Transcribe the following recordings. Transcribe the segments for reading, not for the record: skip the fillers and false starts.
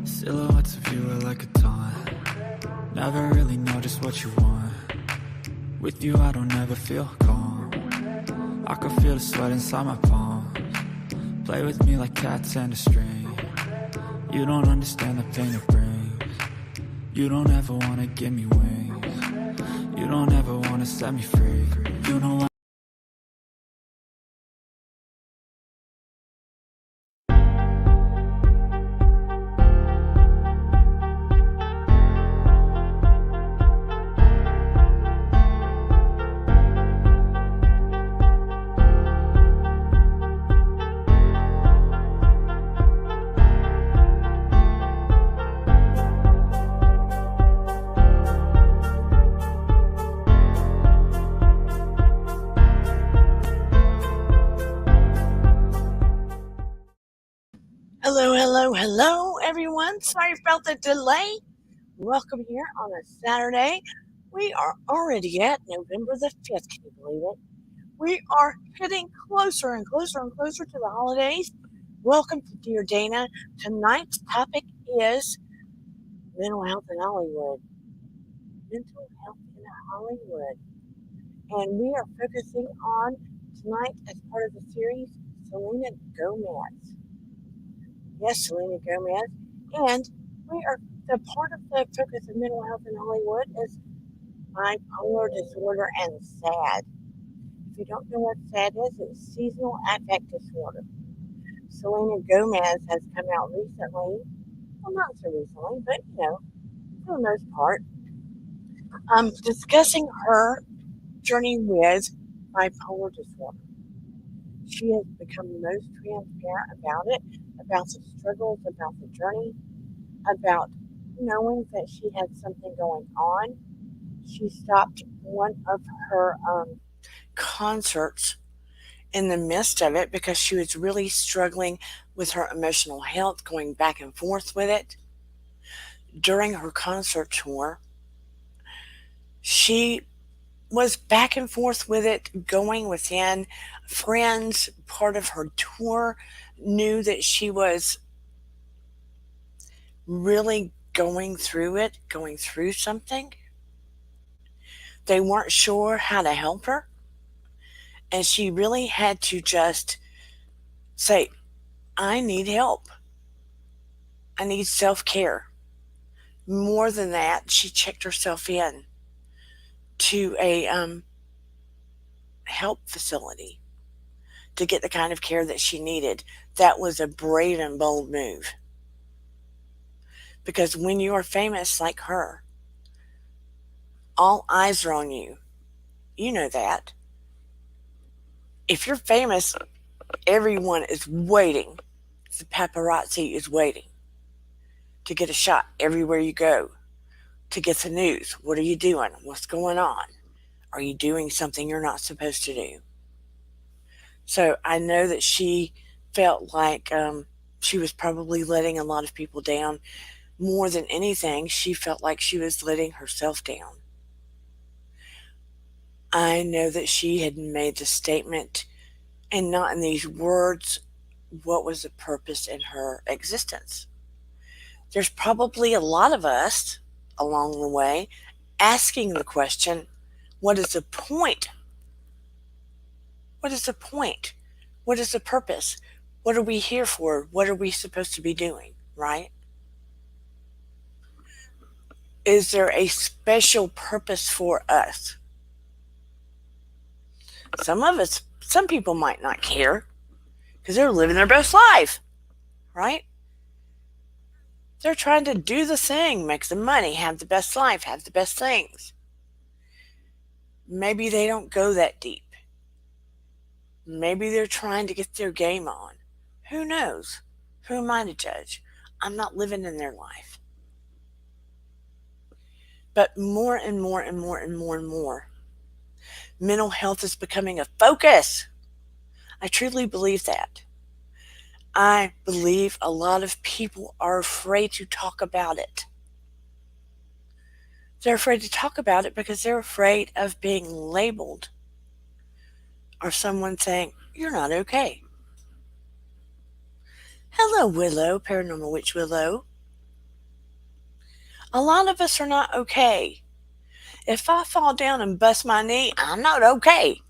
Silhouettes of you are like a taunt. Never really know just what you want. With you I don't ever feel calm. I can feel the sweat inside my palms. Play with me like cats and a string. You don't understand the pain it brings. You don't ever wanna give me wings. You don't ever wanna set me free. You don't want. Hello, everyone. Sorry about the delay. Welcome here on a Saturday. We are already at November the 5th. Can you believe it? We are getting closer and closer and closer to the holidays. Welcome to Dear Dana. Tonight's topic is mental health in Hollywood. Mental health in Hollywood. And we are focusing on tonight as part of the series, Selena Gomez. Yes, Selena Gomez. And we are the part of the focus of mental health in Hollywood is bipolar disorder and S.A.D. If you don't know what S.A.D is, it's seasonal affect disorder. Selena Gomez has come out recently, well, not so recently, but for the most part, discussing her journey with bipolar disorder. She has become most transparent about it, about the struggles, about the journey, about knowing that she had something going on. She stopped one of her concerts in the midst of it because she was really struggling with her emotional health, going back and forth with it. During her concert tour, she was back and forth with it, going within. Friends, part of her tour, knew that she was really going through something. They weren't sure how to help her. And she really had to just say, I need help. I need self-care. More than that, she checked herself in to a help facility to get the kind of care that she needed. That was a brave and bold move. Because when you are famous like her, all eyes are on you. You know that. If you're famous, everyone is waiting. The paparazzi is waiting to get a shot everywhere you go, to get the news. What are you doing? What's going on? Are you doing something you're not supposed to do? So I know that she felt like she was probably letting a lot of people down. More than anything, she felt like she was letting herself down. I know that she had made the statement, and not in these words, what was the purpose in her existence. There's probably a lot of us along the way asking the question, what is the point? What is the point? What is the purpose? What are we here for? What are we supposed to be doing, right? Is there a special purpose for us? Some people might not care because they're living their best life, right? They're trying to do the thing, make the money, have the best life, have the best things. Maybe they don't go that deep. Maybe they're trying to get their game on. Who knows? Who am I to judge? I'm not living in their life. But more and more and more and more and more, mental health is becoming a focus. I truly believe that. I believe a lot of people are afraid to talk about it. They're afraid to talk about it because they're afraid of being labeled or someone saying, you're not okay. Hello, Willow, Paranormal Witch Willow. A lot of us are not okay. If I fall down and bust my knee, I'm not okay.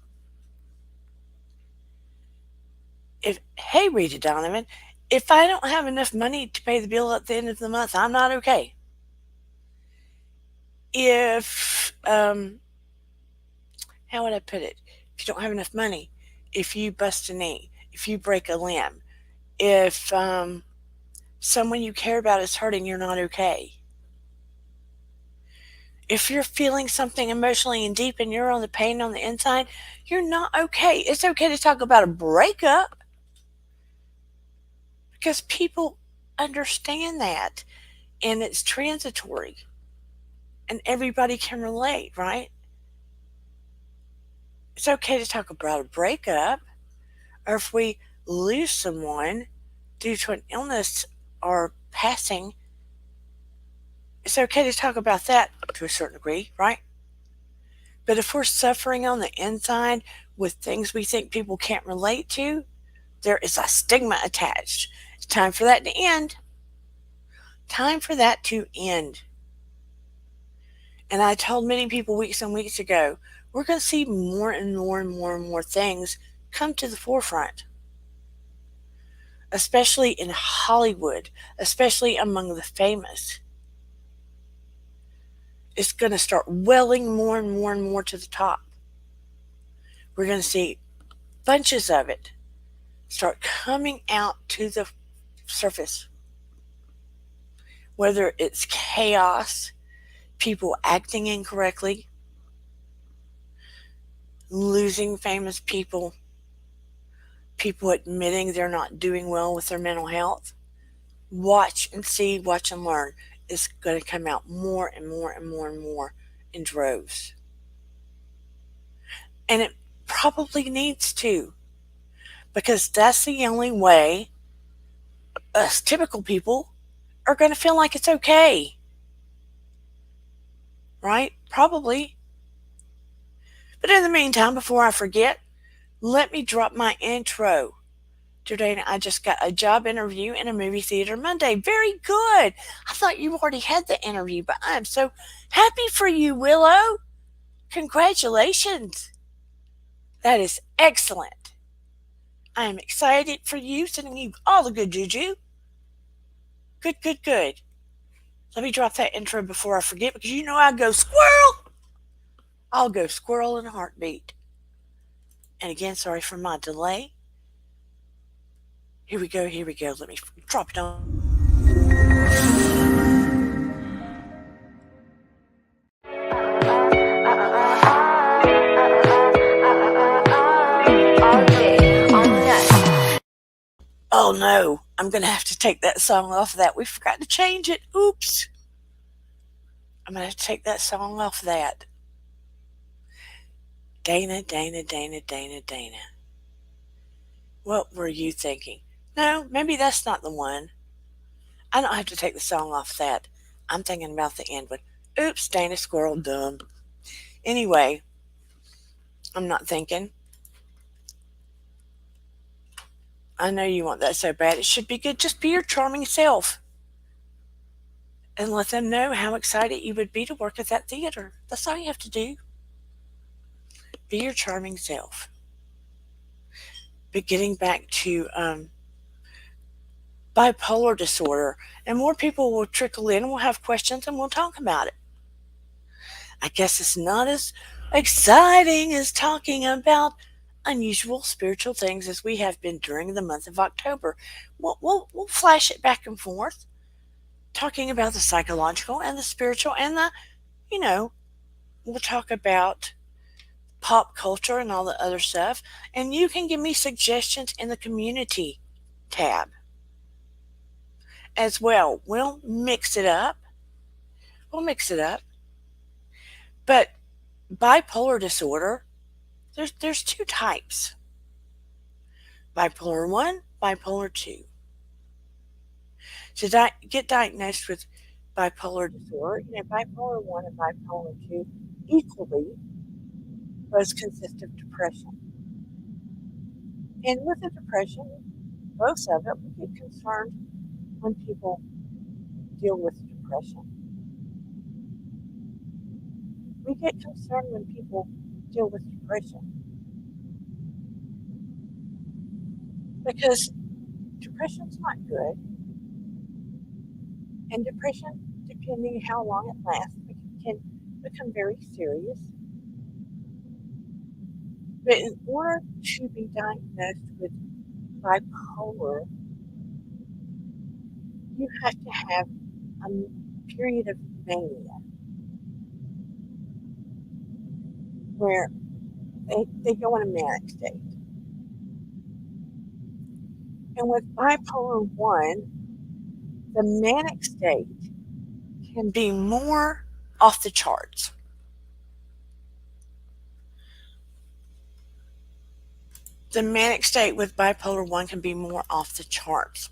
Hey, Rita Donovan, if I don't have enough money to pay the bill at the end of the month, I'm not okay. If, how would I put it? If you don't have enough money, if you bust a knee, if you break a limb, if someone you care about is hurting, you're not okay. If you're feeling something emotionally and deep and you're on the pain on the inside, you're not okay. It's okay to talk about a breakup because people understand that and it's transitory and everybody can relate, right? It's okay to talk about a breakup or if we lose someone due to an illness or passing. It's okay to talk about that to a certain degree, right? But if we're suffering on the inside with things we think people can't relate to, there is a stigma attached. It's time for that to end. Time for that to end. And I told many people weeks and weeks ago, we're going to see more and more and more and more things come to the forefront, especially in Hollywood, especially among the famous. It's going to start welling more and more and more to the top. We're going to see bunches of it start coming out to the surface. Whether it's chaos, people acting incorrectly, losing famous people, people admitting they're not doing well with their mental health. Watch and see, watch and learn. It's going to come out more and more and more and more in droves. And it probably needs to, because that's the only way us typical people are going to feel like it's okay. Right? Probably. But in the meantime, before I forget, let me drop my intro. Today, I just got a job interview in a movie theater Monday. Very good. I thought you already had the interview, but I am so happy for you, Willow. Congratulations. That is excellent. I am excited for you, sending you all the good juju. Good, good, good. Let me drop that intro before I forget because you know I go squirrel. I'll go squirrel in a heartbeat. And again, sorry for my delay. Here we go, here we go. Let me drop it on. Oh no, I'm going to have to take that song off of that. We forgot to change it. Oops. I'm going to have to take that song off of that. Dana, Dana, Dana, Dana, Dana. What were you thinking? No, maybe that's not the one. I don't have to take the song off that. I'm thinking about the end one. Oops, Dana Squirrel, dumb. Anyway, I'm not thinking. I know you want that so bad. It should be good. Just be your charming self. And let them know how excited you would be to work at that theater. That's all you have to do. Be your charming self. But getting back to bipolar disorder, and more people will trickle in, we'll have questions, and we'll talk about it. I guess it's not as exciting as talking about unusual spiritual things as we have been during the month of October. We'll flash it back and forth, talking about the psychological and the spiritual and the, you know, we'll talk about pop culture and all the other stuff. And you can give me suggestions in the community tab as well. We'll mix it up. We'll mix it up. But bipolar disorder, there's two types. Bipolar 1, bipolar 2. To get diagnosed with bipolar disorder, bipolar 1 and bipolar 2 equally both consist of depression. And with the depression, both of it, we get concerned when people deal with depression. We get concerned when people deal with depression because depression's not good, and depression, depending how long it lasts, can become very serious. But in order to be diagnosed with bipolar, you have to have a period of mania where they go in a manic state. And with bipolar 1, the manic state can be more off the charts. The manic state with bipolar 1 can be more off the charts,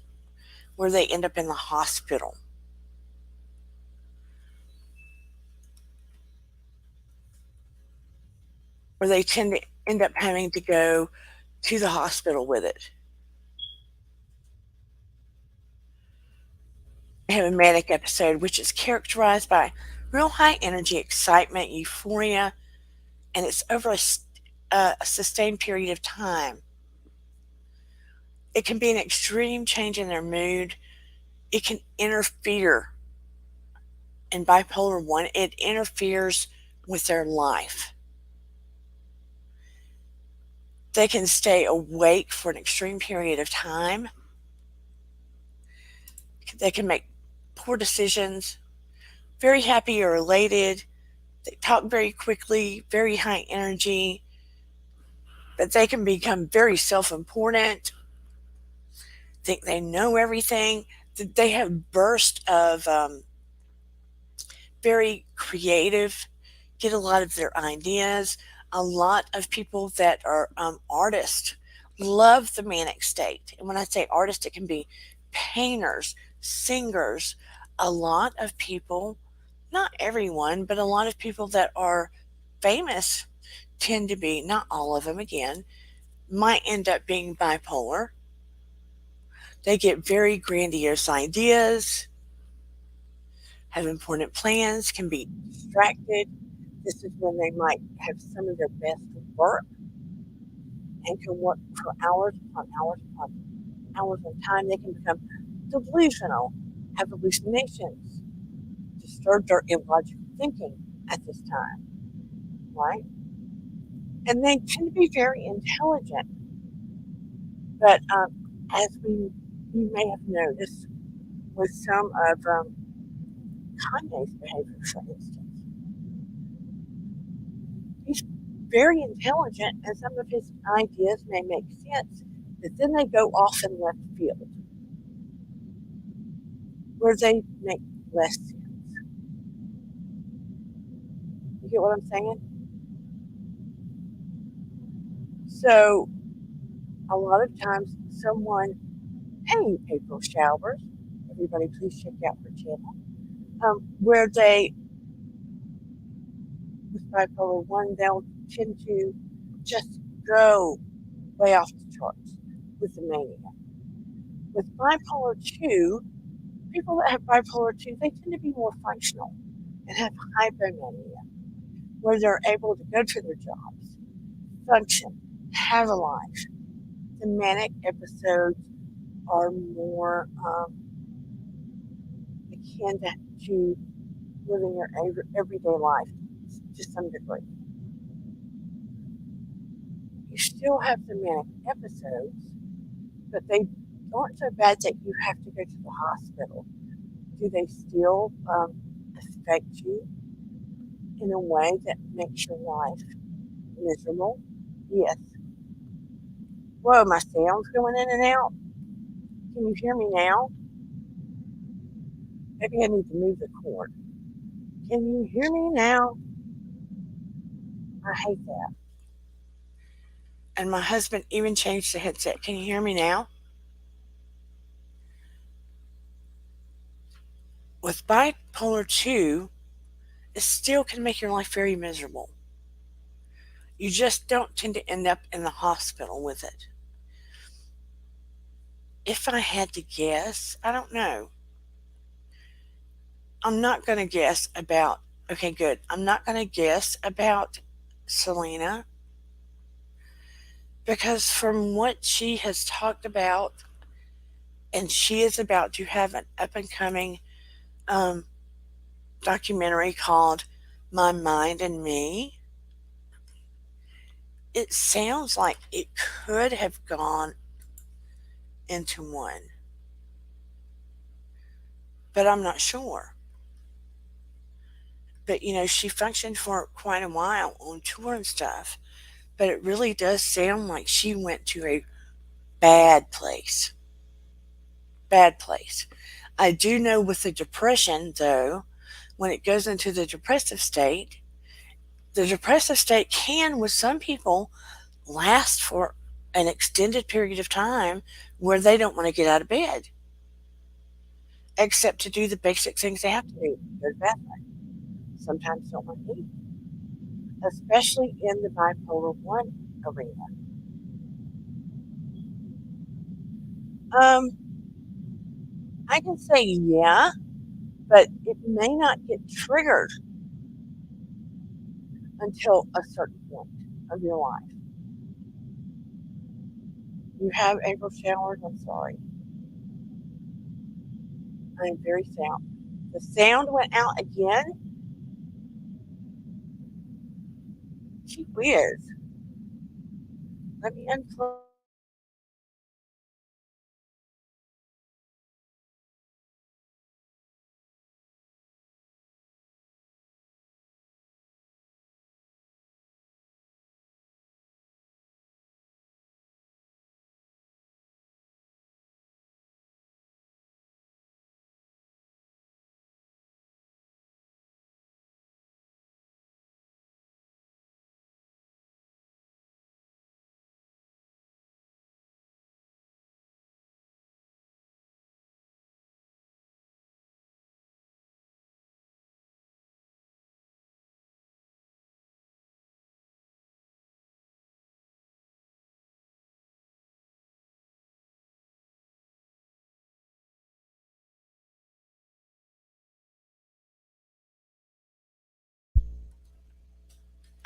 where they end up in the hospital. Where they tend to end up having to go to the hospital with it. They have a manic episode, which is characterized by real high energy, excitement, euphoria, and it's over a sustained period of time. It can be an extreme change in their mood. It can interfere. In bipolar 1, it interferes with their life. They can stay awake for an extreme period of time. They can make poor decisions, very happy or elated. They talk very quickly, very high energy, but they can become very self-important, think they know everything. They have bursts of very creative, get a lot of their ideas. A lot of people that are artists love the manic state. And when I say artists, it can be painters, singers. A lot of people, not everyone, but a lot of people that are famous tend to be, not all of them again, might end up being bipolar. They get very grandiose ideas, have important plans, can be distracted. This is when they might have some of their best work and can work for hours upon hours upon hours of time. They can become delusional, have hallucinations, disturb their illogical thinking at this time, right? And they tend to be very intelligent. But as you may have noticed with some of Kanye's behavior, for instance, he's very intelligent and some of his ideas may make sense, but then they go off in left field where they make less sense. You get what I'm saying? So a lot of times someone, hey, April Showers, everybody please check out her channel, where they, with bipolar 1, they'll tend to just go way off the charts with the mania. With bipolar 2, people that have bipolar 2, they tend to be more functional and have hypomania, where they're able to go to their jobs, function, have a life. The manic episodes are more akin to living your everyday life to some degree. You still have the manic episodes, but they aren't so bad that you have to go to the hospital. Do they still affect you in a way that makes your life miserable? Yes. Whoa, my sound's going in and out. Can you hear me now? Maybe I need to move the cord. Can you hear me now? I hate that. And my husband even changed the headset. Can you hear me now? With bipolar 2, it still can make your life very miserable. You just don't tend to end up in the hospital with it. if I had to guess, I don't know. I'm not going to guess about, okay, good. I'm not going to guess about Selena because from what she has talked about, and she is about to have an up and coming um, documentary called My Mind and Me, it sounds like it could have gone into one, but I'm not sure. But she functioned for quite a while on tour and stuff. But it really does sound like she went to a bad place. Bad place. I do know with the depression, though, when it goes into the depressive state can, with some people, last for an extended period of time where they don't want to get out of bed, except to do the basic things they have to do. Go to the bathroom. Sometimes don't want to eat, especially in the bipolar 1 arena. Um, I can say yeah, but it may not get triggered until a certain point of your life. You have April showers. I'm sorry. I am very sound. The sound went out again. Gee whiz. Let me unplug.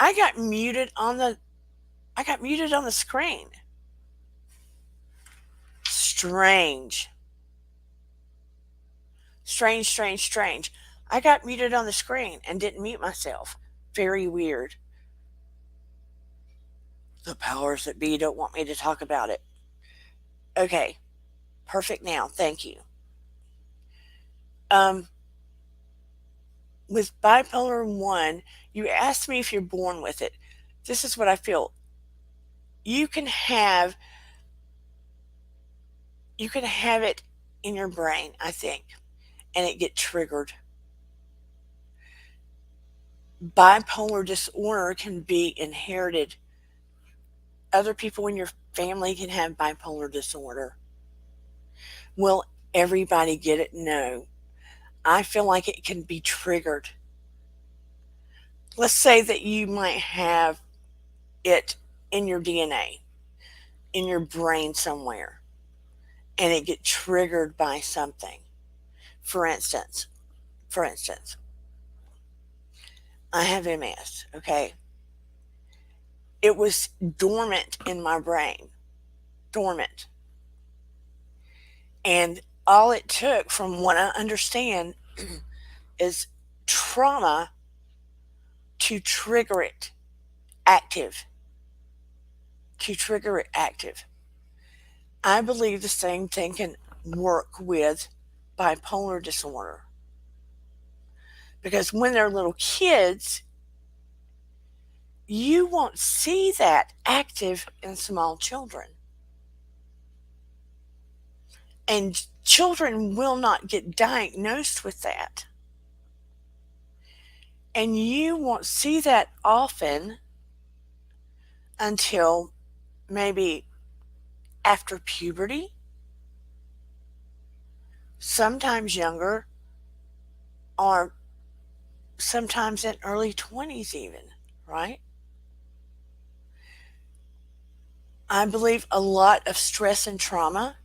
I got muted on the I got muted on the screen. Strange. Strange, strange, strange. I got muted on the screen and didn't mute myself. Very weird. The powers that be don't want me to talk about it. Okay, perfect now. Thank you. Um, with bipolar 1, you asked me if you're born with it. This is what I feel. You can have you can have it in your brain, I think, and it get triggered. Bipolar disorder can be inherited. Other people in your family can have bipolar disorder. Will everybody get it? No. I feel like it can be triggered. Let's say that you might have it in your DNA, in your brain somewhere, and it get triggered by something. For instance, for instance, I have MS, okay? It was dormant in my brain, dormant. And all it took, from what I understand, is trauma to trigger it active. To trigger it active. I believe the same thing can work with bipolar disorder. Because when they're little kids, you won't see that active in small children. And children will not get diagnosed with that. And you won't see that often until maybe after puberty, sometimes younger, or sometimes in early 20s, even, right? I believe a lot of stress and trauma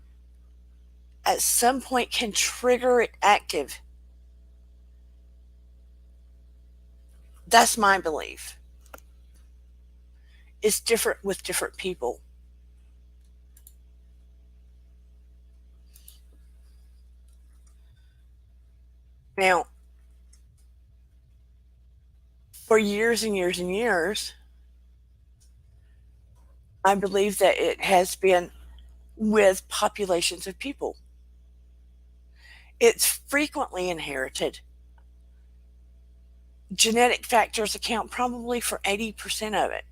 at some point can trigger it active. That's my belief. It's different with different people. Now, for years and years and years, I believe that it has been with populations of people. It's frequently inherited. Genetic factors account probably for 80% of it.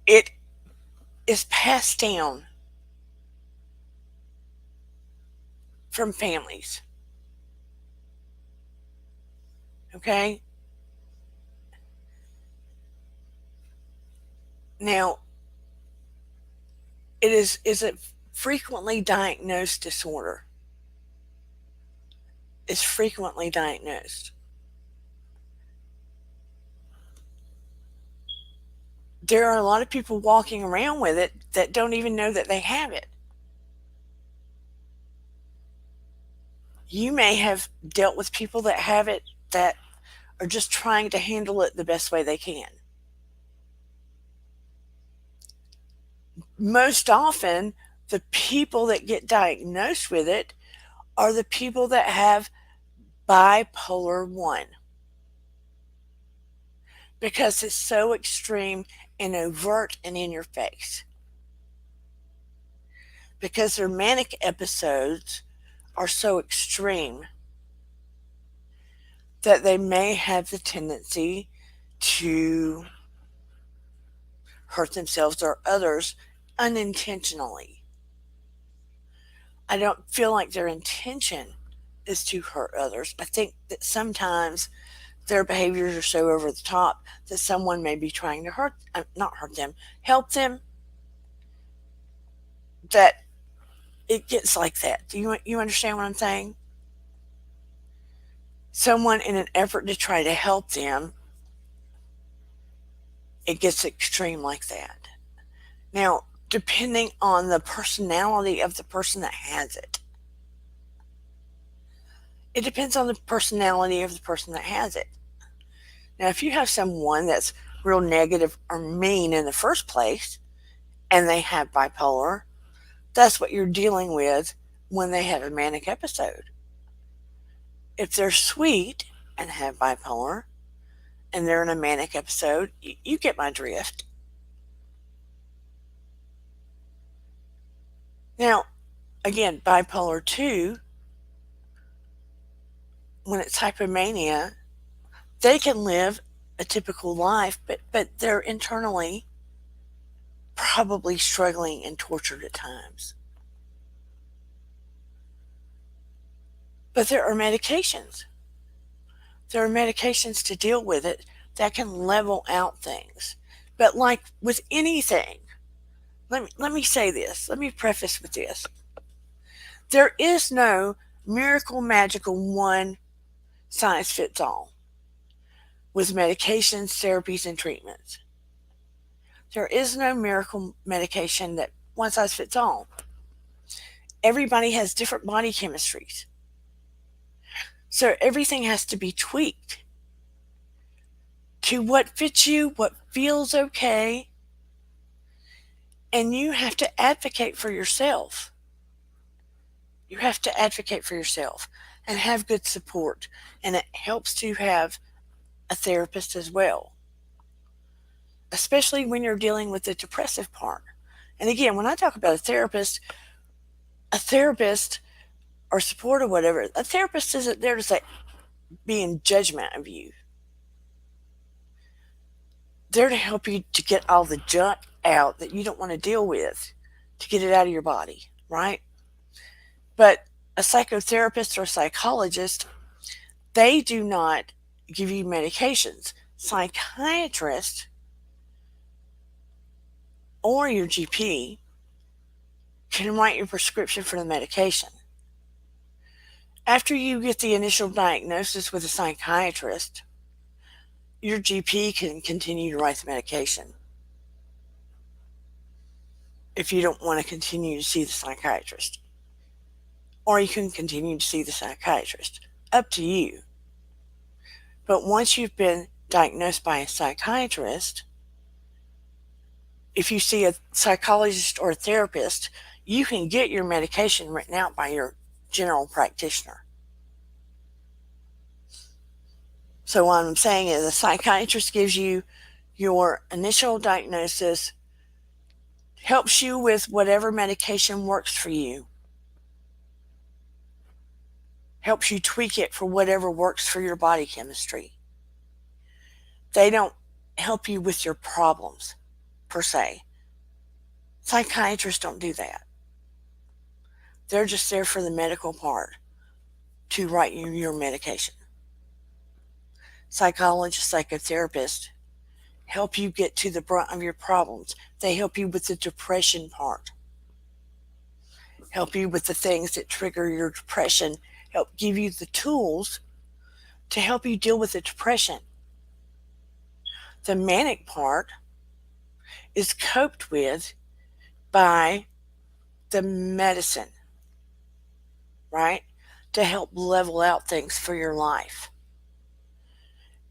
It is passed down from families. Okay? Now, is a frequently diagnosed disorder. It's frequently diagnosed. There are a lot of people walking around with it that don't even know that they have it. You may have dealt with people that have it that are just trying to handle it the best way they can. Most often, the people that get diagnosed with it are the people that have bipolar 1 because it's so extreme and overt and in your face. Because their manic episodes are so extreme that they may have the tendency to hurt themselves or others unintentionally. I don't feel like their intention is to hurt others. I think that sometimes their behaviors are so over the top that someone may be trying to not hurt them, help them, that it gets like that. Do you understand what I'm saying? Someone in an effort to try to help them, it gets extreme like that. Now, depending on the personality of the person that has it, it depends on the personality of the person that has it. Now, if you have someone that's real negative or mean in the first place and they have bipolar, that's what you're dealing with when they have a manic episode. If they're sweet and have bipolar and they're in a manic episode, you get my drift. Now, again, bipolar 2, when it's hypomania, they can live a typical life, but they're internally probably struggling and tortured at times. But there are medications. There are medications to deal with it that can level out things. But like with anything, let me say this. Let me preface with this. There is no miracle magical one size fits all with medications, therapies, and treatments. There is no miracle medication that one size fits all. Everybody has different body chemistries. So everything has to be tweaked to what fits you, what feels okay, and you have to advocate for yourself. You have to advocate for yourself and have good support, and it helps to have a therapist as well, especially when you're dealing with the depressive part. And again, when I talk about a therapist or support or whatever, a therapist isn't there to say, be in judgment of you. They're to help you to get all the junk out that you don't want to deal with, to get it out of your body, right? But a psychotherapist or a psychologist, they do not give you medications. Psychiatrist or your GP can write your prescription for the medication. After you get the initial diagnosis with a psychiatrist, your GP can continue to write the medication. if you don't want to continue to see the psychiatrist. Or you can continue to see the psychiatrist. Up to you. But once you've been diagnosed by a psychiatrist, if you see a psychologist or a therapist, you can get your medication written out by your general practitioner. So, what I'm saying is, a psychiatrist gives you your initial diagnosis, helps you with whatever medication works for you, helps you tweak it for whatever works for your body chemistry. They don't help you with your problems, per se. Psychiatrists don't do that. They're just there for the medical part to write you your medication. Psychologists, psychotherapists help you get to the brunt of your problems. They help you with the depression part, help you with the things that trigger your depression, help give you the tools to help you deal with the depression. The manic part is coped with by the medicine, right? To help level out things for your life.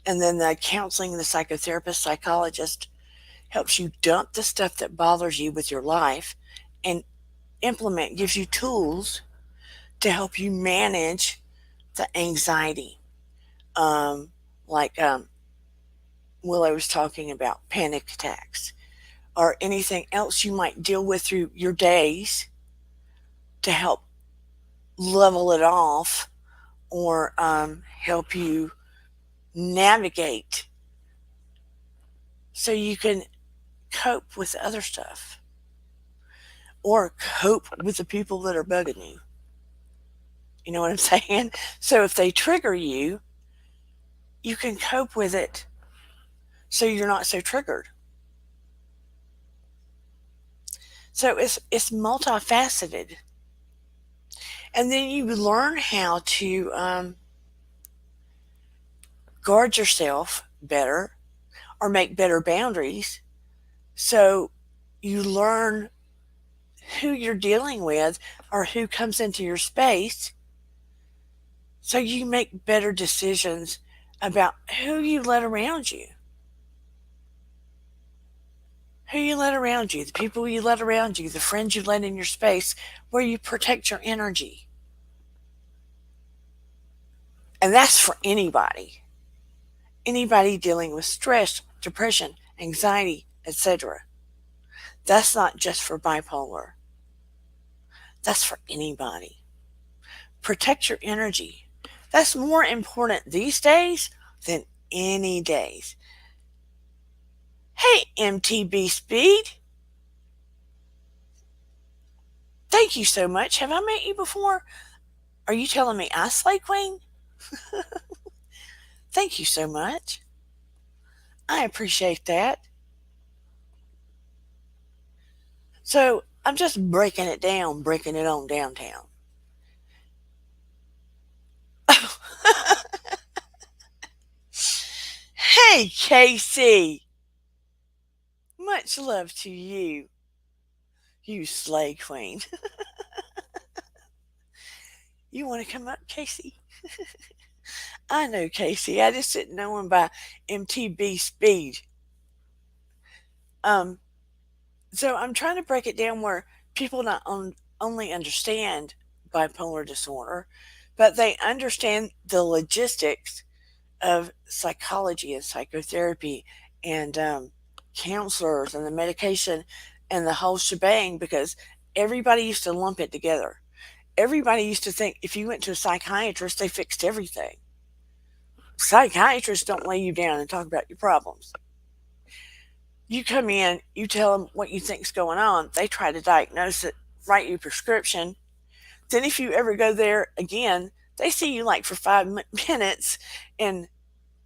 And then the counseling, the psychotherapist, psychologist helps you dump the stuff that bothers you with your life and gives you tools to help you manage the anxiety. Um, like Willow was talking about panic attacks or anything else you might deal with through your days to help level it off or help you navigate so you can cope with other stuff or cope with the people that are bugging you. You know what I'm saying? So if they trigger you, you can cope with it so you're not so triggered. So it's multifaceted. And then you learn how to guard yourself better or make better boundaries. So you learn who you're dealing with or who comes into your space. So you make better decisions about who you let around you. Who you let around you, the people you let around you, the friends you let in your space, where you protect your energy. And that's for anybody. Anybody dealing with stress, depression, anxiety, etc. That's not just for bipolar. That's for anybody. Protect your energy. That's more important these days than any days. Hey, MTB Speed. Thank you so much. Have I met you before? Are you telling me I slay queen? Thank you so much. I appreciate that. So I'm just breaking it down, breaking it on downtown. Hey, Casey. Much love to you, you slay queen. You want to come up, Casey? I know Casey. I just didn't know him by MTB Speed. So I'm trying to break it down where people not only understand bipolar disorder, but they understand the logistics of psychology and psychotherapy and counselors and the medication and the whole shebang because everybody used to lump it together. Everybody used to think if you went to a psychiatrist, they fixed everything. Psychiatrists don't lay you down and talk about your problems. You come in, you tell them what you think's going on, they try to diagnose it, write you a prescription. Then if you ever go there again, they see you like for 5 minutes and,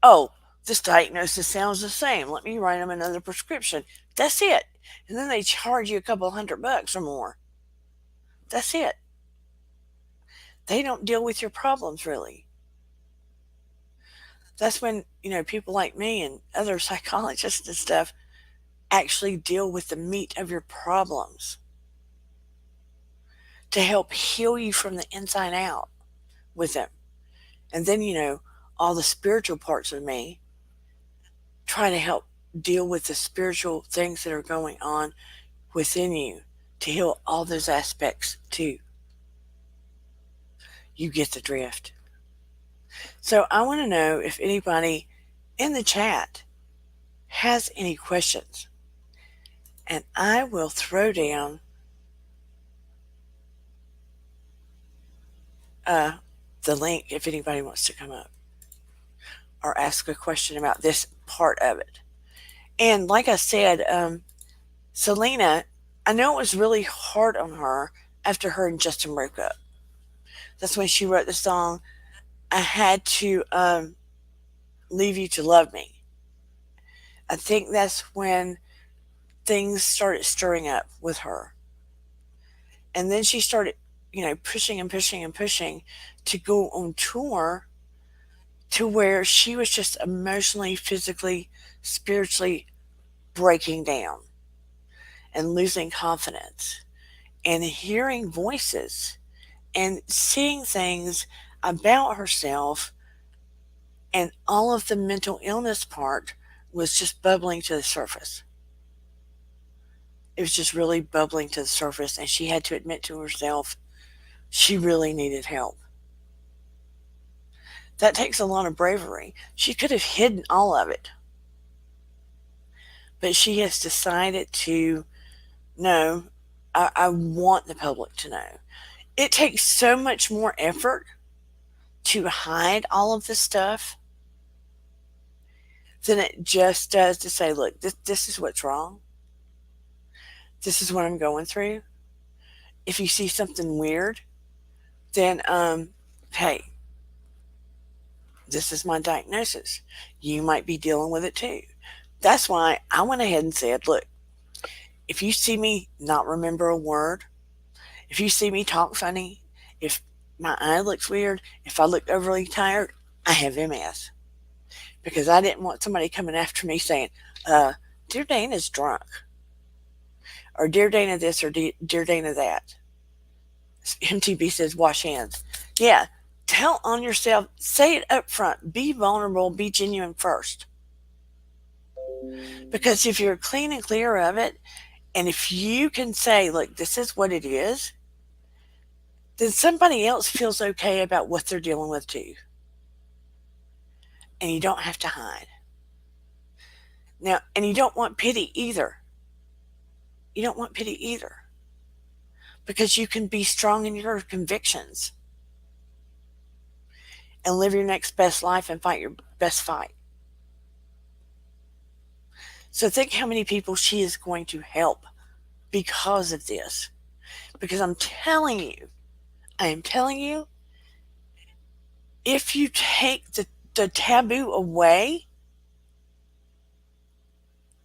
oh, this diagnosis sounds the same. Let me write them another prescription. That's it. And then they charge you a couple $100 or more. That's it. They don't deal with your problems really. That's when, people like me and other psychologists and stuff actually deal with the meat of your problems. to help heal you from the inside out with Him. And then, all the spiritual parts of me try to help deal with the spiritual things that are going on within you to heal all those aspects too. You get the drift. So I want to know if anybody in the chat has any questions. And I will throw down the link if anybody wants to come up or ask a question about this part of it. And like I said, Selena, I know it was really hard on her after her and Justin broke up. That's when she wrote the song, I Had to Leave You to Love Me. I think that's when things started stirring up with her. And then she started, pushing and pushing and pushing to go on tour to where she was just emotionally, physically, spiritually breaking down and losing confidence and hearing voices and seeing things about herself, and all of the mental illness part was just bubbling to the surface. It was just really bubbling to the surface, and she had to admit to herself she really needed help. That takes a lot of bravery. She could have hidden all of it, but she has decided to, no, I want the public to know. It takes so much more effort to hide all of this stuff than it just does to say, look, this is what's wrong. This is what I'm going through. If you see something weird, then, hey, this is my diagnosis. You might be dealing with it too. That's why I went ahead and said, look, if you see me not remember a word, if you see me talk funny, if my eye looks weird, if I look overly tired, I have MS. Because I didn't want somebody coming after me saying, Dear Dana's drunk. Or Dear Dana this or Dear Dana that. MTB says wash hands. Yeah, tell on yourself, say it up front, be vulnerable, be genuine first. Because if you're clean and clear of it, and if you can say, look, this is what it is, then somebody else feels okay about what they're dealing with too. And you don't have to hide. Now, and you don't want pity either. You don't want pity either. Because you can be strong in your convictions and live your next best life and fight your best fight. So think how many people she is going to help because of this. Because I am telling you, if you take the taboo away,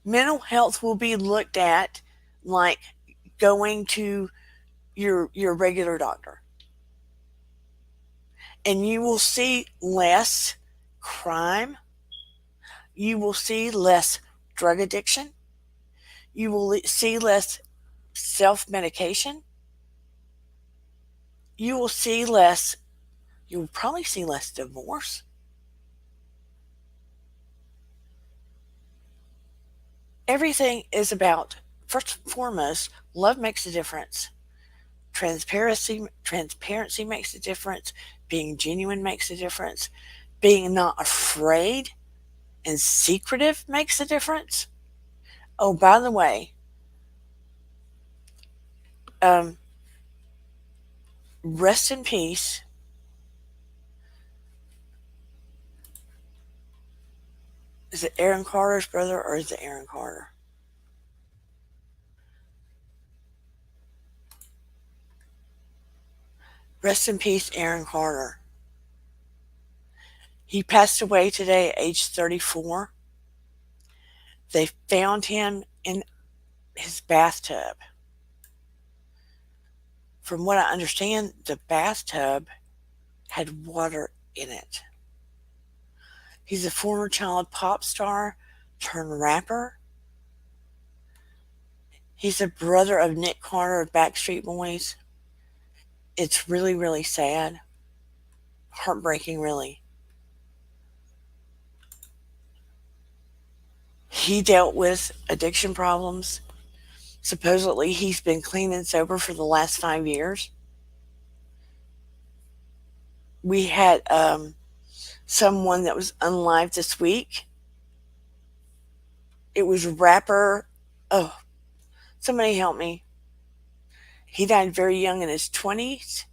mental health will be looked at like going to your regular doctor. And you will see less crime. You will see less drug addiction. You will see less self-medication. You will probably see less divorce. Everything is about, first and foremost, love makes a difference. Transparency makes a difference. Being genuine makes a difference. Being not afraid and secretive makes a difference. Oh, by the way, rest in peace. Is it Aaron Carter's brother or is it Aaron Carter? Rest in peace, Aaron Carter. He passed away today at age 34. They found him in his bathtub. From what I understand, the bathtub had water in it. He's a former child pop star turned rapper. He's the brother of Nick Carter of Backstreet Boys. It's really, really sad, heartbreaking, really. He dealt with addiction problems. Supposedly, he's been clean and sober for the last 5 years. We had someone that was unalived this week. It was rapper. Oh, somebody help me. He died very young in his 20s.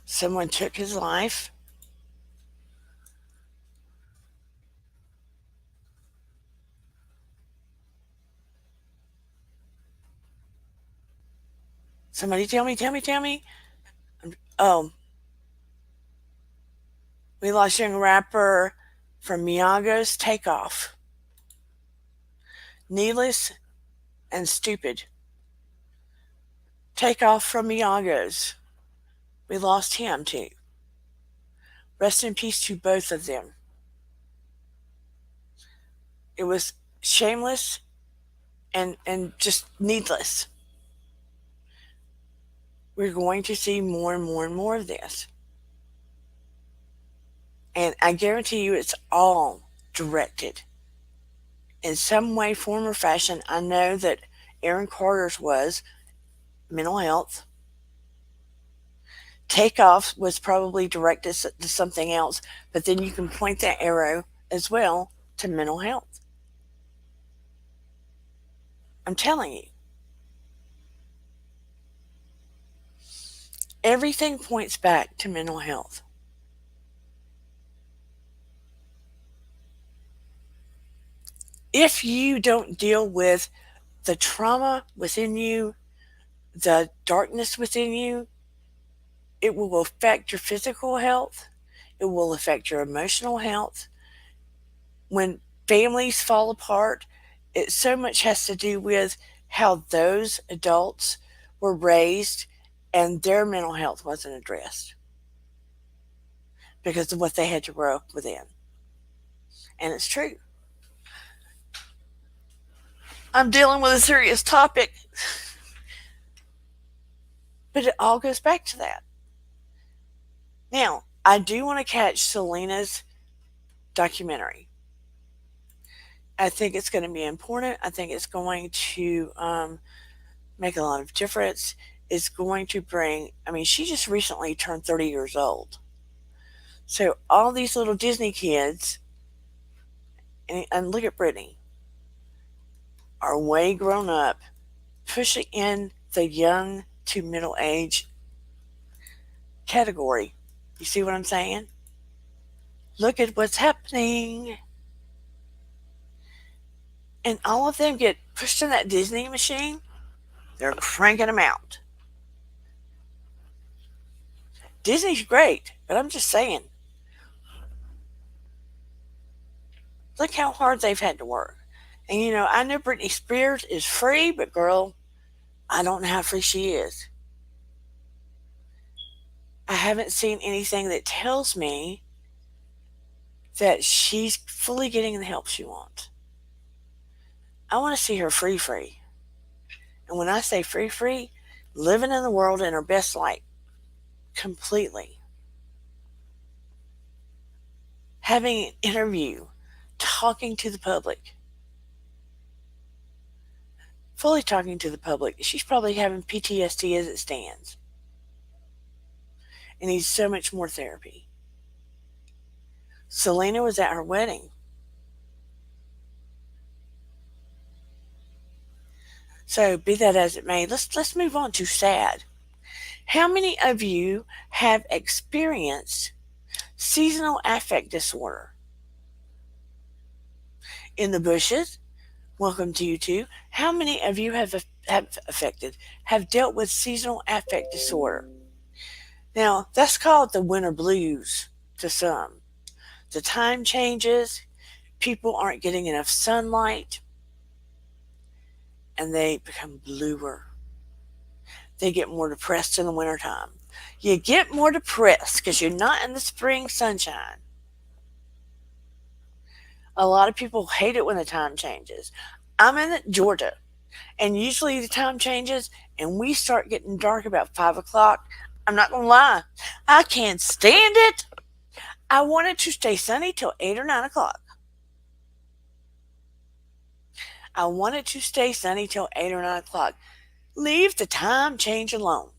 Someone took his life. Somebody tell me, tell me, tell me. Oh, we lost young rapper from Miyago's Takeoff. Needless and stupid. Takeoff from Miyago's. We lost him too. Rest in peace to both of them. It was shameless and just needless. We're going to see more and more and more of this. And I guarantee you it's all directed in some way, form, or fashion. I know that Aaron Carter's was mental health. Takeoff was probably directed to something else, but then you can point that arrow as well to mental health. I'm telling you. Everything points back to mental health. If you don't deal with the trauma within you, the darkness within you, it will affect your physical health. It will affect your emotional health. When families fall apart, it so much has to do with how those adults were raised and their mental health wasn't addressed because of what they had to grow up within. And it's true. I'm dealing with a serious topic, but it all goes back to that. Now, I do want to catch Selena's documentary. I think it's going to be important. I think it's going to make a lot of difference. It's going to bring, I mean, she just recently turned 30 years old. So all these little Disney kids, and look at Brittany, are way grown up, pushing in the young to middle age category. You see what I'm saying? Look at what's happening. And all of them get pushed in that Disney machine. They're cranking them out. Disney's great, but I'm just saying. Look how hard they've had to work. And you know, I know Britney Spears is free, but girl, I don't know how free she is. I haven't seen anything that tells me that she's fully getting the help she wants. I want to see her free. And when I say free, living in the world in her best light, completely. Having an interview, talking to the public, fully talking to the public. She's probably having PTSD as it stands and needs so much more therapy. Selena was at her wedding. So be that as it may, let's move on to S.A.D. How many of you have experienced seasonal affect disorder? In the bushes, welcome to you too. How many of you have dealt with seasonal affect disorder? Now, that's called the winter blues to some. The time changes, people aren't getting enough sunlight, and they become bluer. They get more depressed in the wintertime. You get more depressed because you're not in the spring sunshine. A lot of people hate it when the time changes. I'm in Georgia. And usually the time changes and we start getting dark about 5 o'clock. I'm not gonna lie, I can't stand it. I want it to stay sunny till 8 or 9 o'clock. I want it to stay sunny till 8 or 9 o'clock. Leave the time change alone.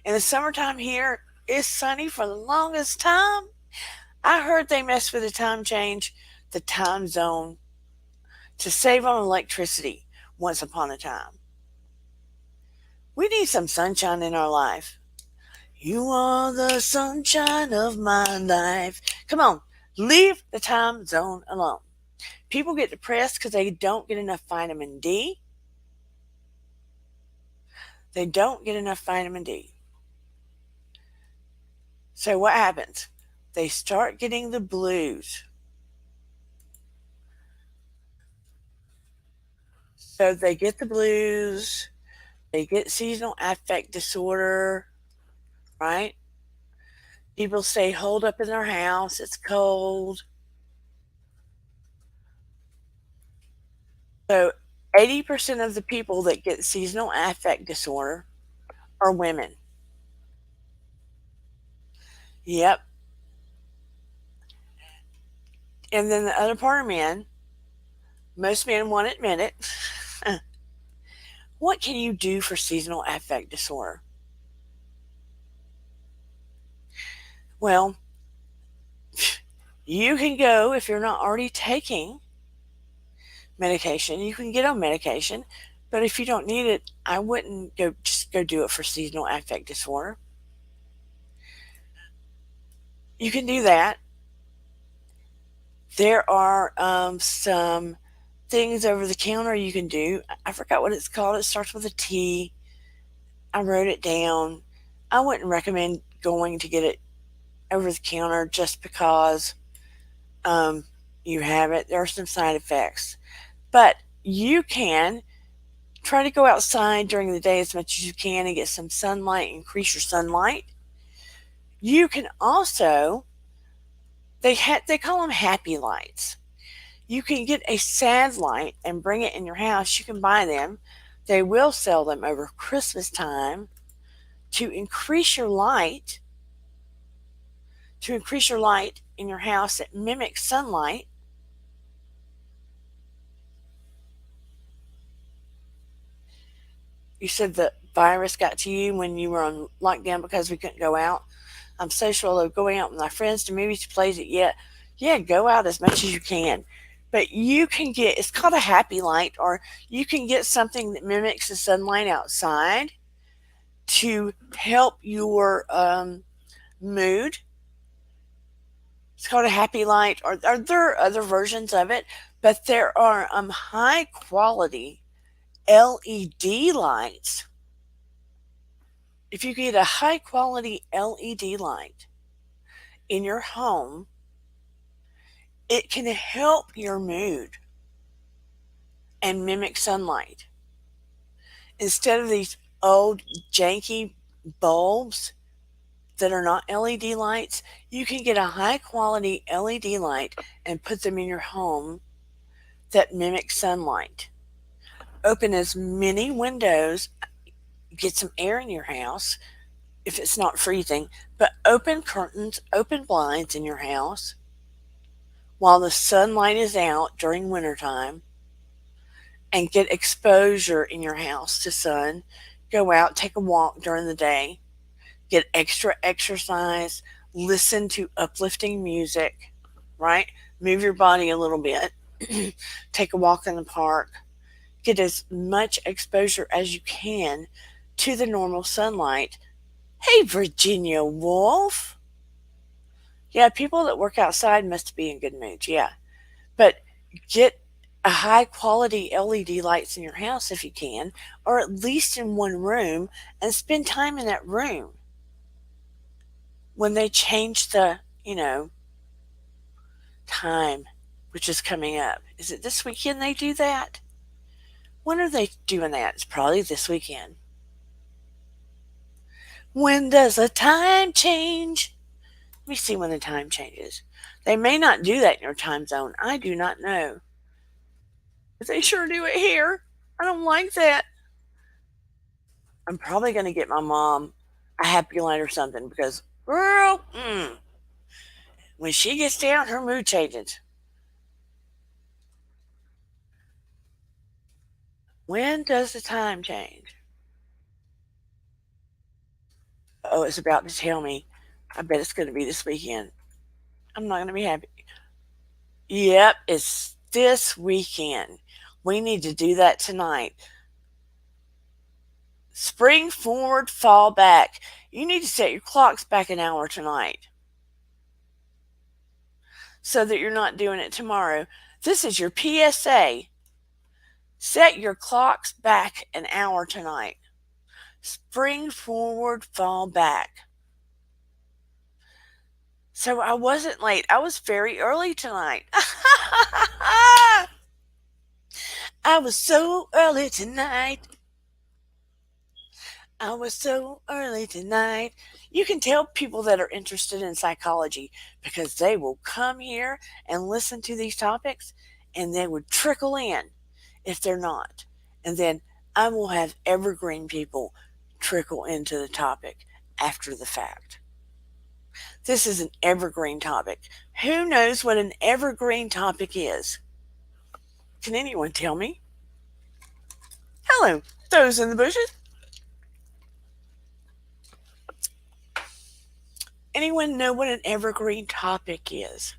In the summertime here, it's sunny for the longest time. I heard they messed with the time change, the time zone, to save on electricity once upon a time. We need some sunshine in our life. You are the sunshine of my life. Come on, leave the time zone alone. People get depressed because they don't get enough vitamin D. They don't get enough vitamin D. So what happens? They start getting the blues. So they get the blues, they get seasonal affect disorder, right? People stay holed up in their house, it's cold. So 80% of the people that get seasonal affect disorder are women. Yep. And then the other part are men. Most men won't admit it. What can you do for seasonal affect disorder? Well, you can go, if you're not already taking medication, you can get on medication. But if you don't need it, I wouldn't just go do it for seasonal affect disorder. You can do that. There are some things over the counter you can do. I forgot what it's called. It starts with a T. I wrote it down. I wouldn't recommend going to get it over the counter just because you have it. There are some side effects. But you can try to go outside during the day as much as you can and get some sunlight, increase your sunlight. You can also, they call them happy lights. You can get a S.A.D light and bring it in your house. You can buy them. They will sell them over Christmas time to increase your light, in your house that mimics sunlight. You said the virus got to you when you were on lockdown because we couldn't go out. I'm social of going out with my friends to movies, to plays. Yeah, go out as much as you can. But you can get, it's called a happy light, or you can get something that mimics the sunlight outside to help your mood. It's called a happy light, or there are other versions of it, but there are high quality LED lights. If you get a high quality LED light in your home, it can help your mood and mimic sunlight. Instead of these old janky bulbs that are not LED lights, you can get a high quality LED light and put them in your home that mimic sunlight. Open as many windows, get some air in your house if it's not freezing, but open curtains, open blinds in your house while the sunlight is out during wintertime, and get exposure in your house to sun. Go out, take a walk during the day, get extra exercise, listen to uplifting music, right? Move your body a little bit, take a walk in the park, get as much exposure as you can to the normal sunlight. Hey, Virginia Woolf. Yeah, people that work outside must be in good moods. Yeah. But get a high quality LED lights in your house if you can, or at least in one room, and spend time in that room. When they change the, time, which is coming up. Is it this weekend they do that? When are they doing that? It's probably this weekend. When does the time change? Let me see when the time changes. They may not do that in your time zone. I do not know. They sure do it here. I don't like that. I'm probably going to get my mom a Happy Land or something because, girl, when she gets down, her mood changes. When does the time change? Oh, it's about to tell me. I bet it's going to be this weekend. I'm not going to be happy. Yep, it's this weekend. We need to do that tonight. Spring forward, fall back. You need to set your clocks back an hour tonight so that you're not doing it tomorrow. This is your PSA. Set your clocks back an hour tonight. Spring forward, fall back. So I wasn't late. I was very early tonight. I was so early tonight. I was so early tonight. You can tell people that are interested in psychology because they will come here and listen to these topics and they would trickle in if they're not. And then I will have evergreen people trickle into the topic after the fact. This is an evergreen topic. Who knows what an evergreen topic is? Can anyone tell me? Hello, those in the bushes. Anyone know what an evergreen topic is?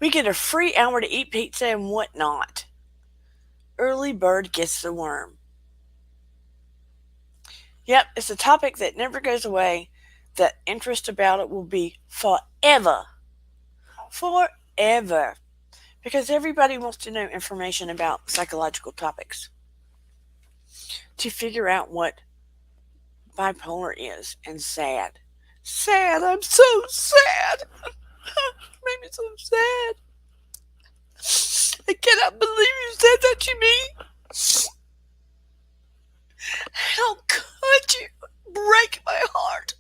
We get a free hour to eat pizza and whatnot. Early bird gets the worm. Yep, it's a topic that never goes away. That interest about it will be forever. Forever. Because everybody wants to know information about psychological topics. To figure out what bipolar is and sad. Sad, I'm so sad. Made me so sad. I cannot believe you said that to me. How could you break my heart?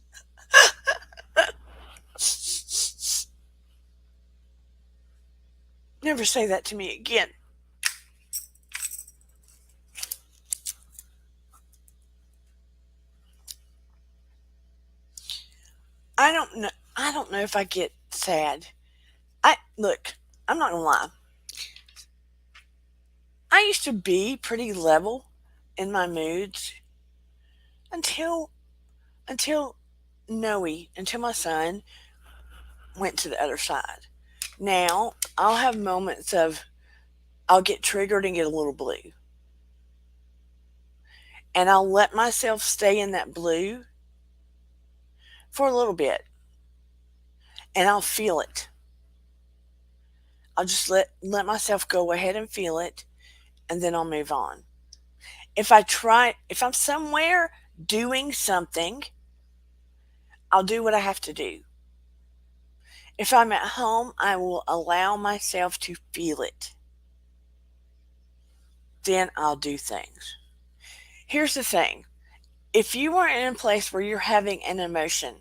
Never say that to me again. I don't know if I get sad. Look, I'm not gonna lie. I used to be pretty level in my moods until until my son went to the other side. Now I'll have moments of I'll get triggered and get a little blue. And I'll let myself stay in that blue for a little bit. And I'll feel it. I'll just let myself go ahead and feel it, and then I'll move on. If I'm somewhere doing something, I'll do what I have to do. If I'm at home, I will allow myself to feel it. Then I'll do things. Here's the thing. If you are in a place where you're having an emotion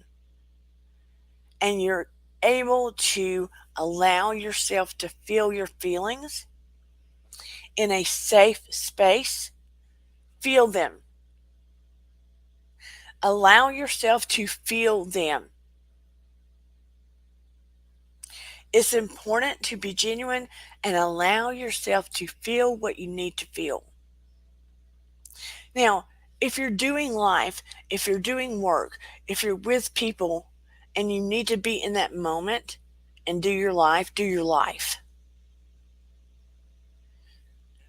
and you're able to allow yourself to feel your feelings in a safe space, feel them. Allow yourself to feel them. It's important to be genuine and allow yourself to feel what you need to feel. Now, if you're doing life, if you're doing work, if you're with people and you need to be in that moment and do your life, do your life.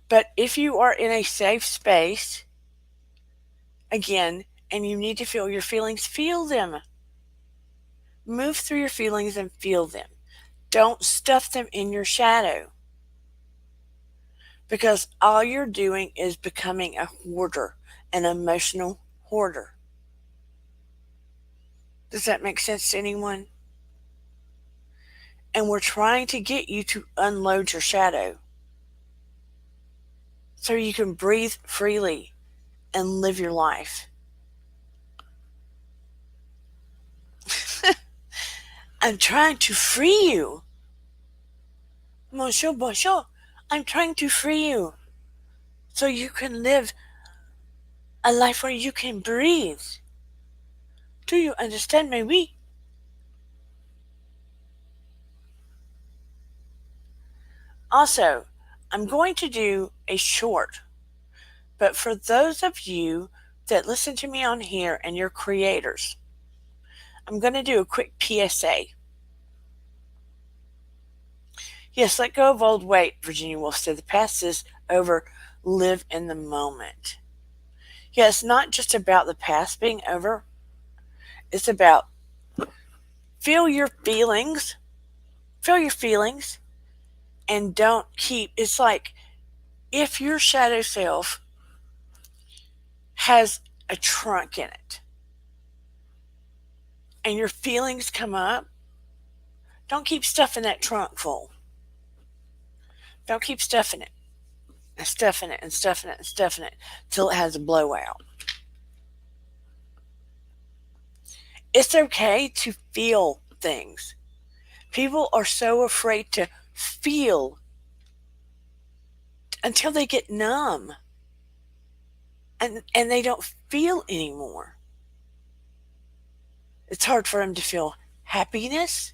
But if you are in a safe space, again, and you need to feel your feelings, feel them. Move through your feelings and feel them. Don't stuff them in your shadow. Because all you're doing is becoming a hoarder, an emotional hoarder. Does that make sense to anyone? And we're trying to get you to unload your shadow so you can breathe freely and live your life. I'm trying to free you. Bonjour, bonjour. I'm trying to free you so you can live a life where you can breathe. Do you understand me? Oui. Also, I'm going to do a short, but for those of you that listen to me on here and you're creators, I'm going to do a quick PSA. Yes, let go of old weight, Virginia Woolf said. The past is over. Live in the moment. Yeah, it's not just about the past being over. It's about feel your feelings. Feel your feelings and don't keep. It's like if your shadow self has a trunk in it and your feelings come up, don't keep stuffing that trunk full. Don't keep stuffing it and stuffing it and stuffing it and stuffing it till it has a blowout. It's okay to feel things. People are so afraid to feel until they get numb and they don't feel anymore. It's hard for them to feel happiness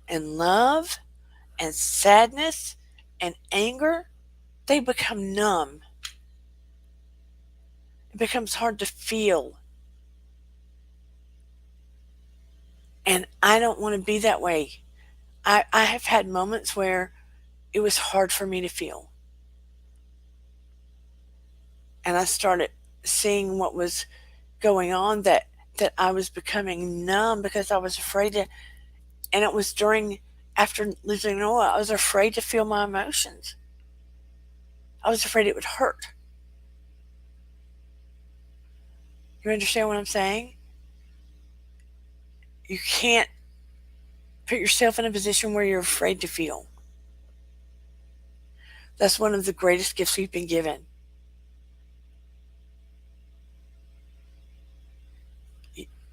and love and sadness and anger. They become numb. It becomes hard to feel. And I don't want to be that way. I have had moments where it was hard for me to feel. And I started seeing what was going on that I was becoming numb because I was afraid to, and it was during, after losing Noah, I was afraid to feel my emotions. I was afraid it would hurt. You understand what I'm saying? You can't put yourself in a position where you're afraid to feel. That's one of the greatest gifts we've been given.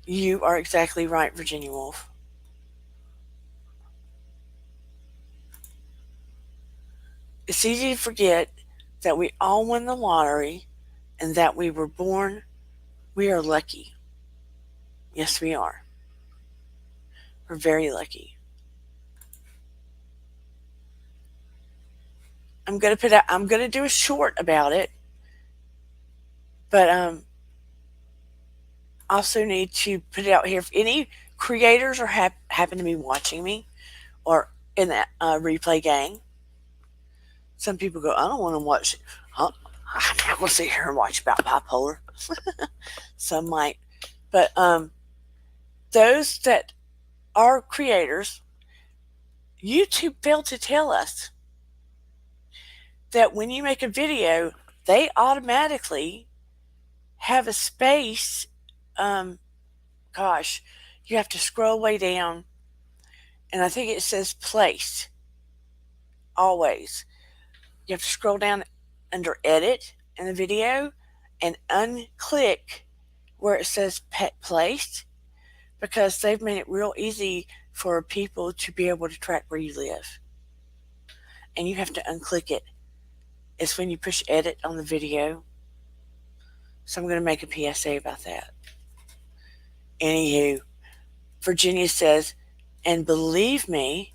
You are exactly right, Virginia Woolf. It's easy to forget that we all won the lottery and that we were born. We are lucky. Yes, we are. We're very lucky. I'm gonna do a short about it, but also need to put it out here. If any creators are happen to be watching me or in that replay gang, some people go, I don't want to watch. Huh? I'm not going to sit here and watch about bipolar. Some might, but those that are creators, YouTube failed to tell us that when you make a video, they automatically have a space. Um, Gosh, you have to scroll way down, and I think it says place. Always, you have to scroll down under edit in the video and unclick where it says pet place because they've made it real easy for people to be able to track where you live. And you have to unclick it. It's when you push edit on the video. So I'm going to make a PSA about that. Anywho, Virginia says, and believe me,